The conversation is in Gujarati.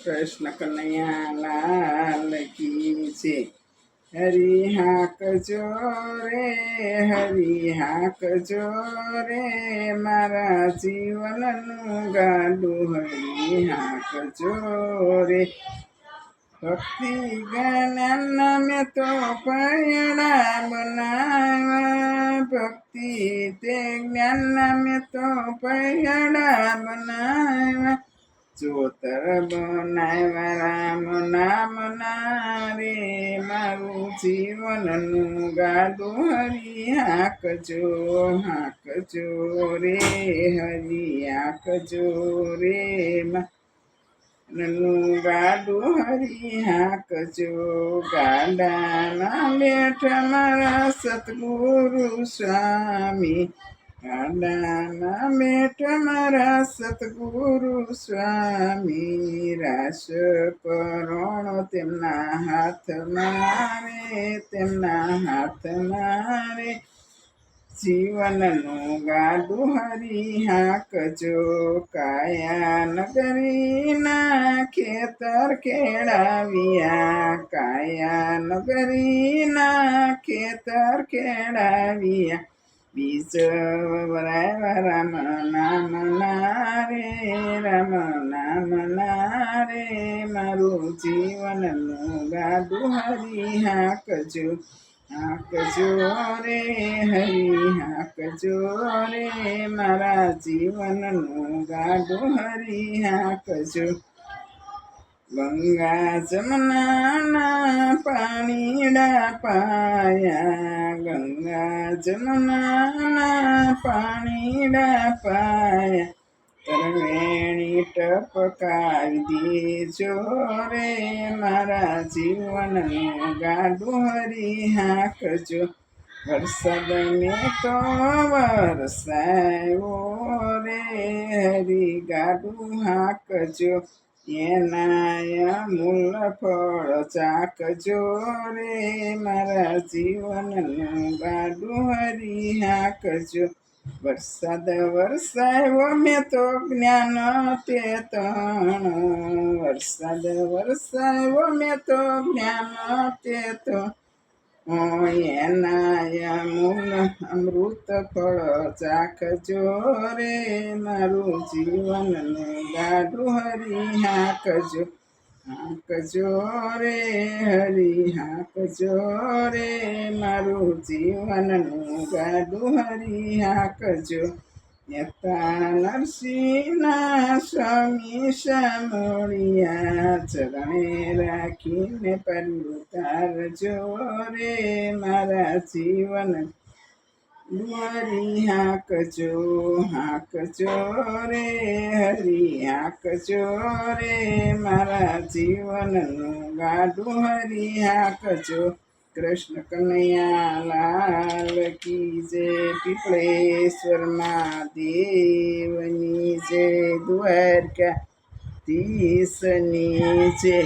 કૃષ્ણ કનૈયા લાલ કી છે. હરી હાંકજો રે, હરી હાંકજો રે, મારા જીવનનું ગાડું હરી હાંકજો રે. ભક્તિ જ્ઞાન મેં તો પૈડા બનાવ્યા, ભક્તિ તે જ્ઞાન મેં તો પૈડા બનાવ્યા. ચોતર બનાવ્યા રામ નામ ના રે, મારું જીવનનું ગાડું હરી હાંકજો, હાંકજો રે, હરી હાંકજો રે, નું ગાડું હરી હાંકજો. ગાડાના બેઠા મારા સતગુરુ સ્વામી, ગાડાના બેઠા મારા સતગુરુ સ્વામી. રાસ કરોણો તેમના હાથમાં રે, તેમના હાથમાં રે, જીવનનું ગાડું હરી હાંકજો. કાયા નગરીના ખેતર ખેડાવ્યા, કાયા નગરીના ખેતર ખેડાવ્યા. બીજ વરાવ્યા રામ નામ ના રે, રામ નામ ના રે, મારું જીવનનું ગાડું હરી હાંકજો, હાંકજો રે, હરી હાંકજો રે, મારા જીવનનું ગાડું હરી હાંકજો. ગંગા જમનાના પાણીડા પાયા, ગંગા જમનાના પાણીડા પાયા. તરવેણી ટપકાવી દેજો રે, મારા જીવનનું ગાડું હરી હાંકજો. વરસાદ મેં તો વરસાયો રે, હરી ગાડું હાંકજો. એના મૂળ ફળ ચાકજો રે, મારા જીવનનું ગાડું હરી હાંકજો. વરસાદ વરસાયો મેં તો જ્ઞાન તે તણ, વરસાદ વરસાયો મેં તો જ્ઞાન તે તો. એના મૂળ અમૃત ફળ ચાખજો રે, મારું જીવનનું ગાડું હરી હાંકજો, હાંકજો રે, હરી હાંકજો રે, મારું જીવનનું ગાડું હરી હાંકજો. નેતા નરસિંહના સ્વામી સામોળિયા, ચરણે રાખીને પરુતારજો રે, મારા જીવન હરી હાંકજો, હાંકજો રે, હરી હાંકજો રે, મારા જીવનનું ગાડું હરી હાંકજો. કૃષ્ણ કનૈયા લાલ કી જય. પીપળેશ્વર મહાદેવની જય. દ્વારકાધીશની જય.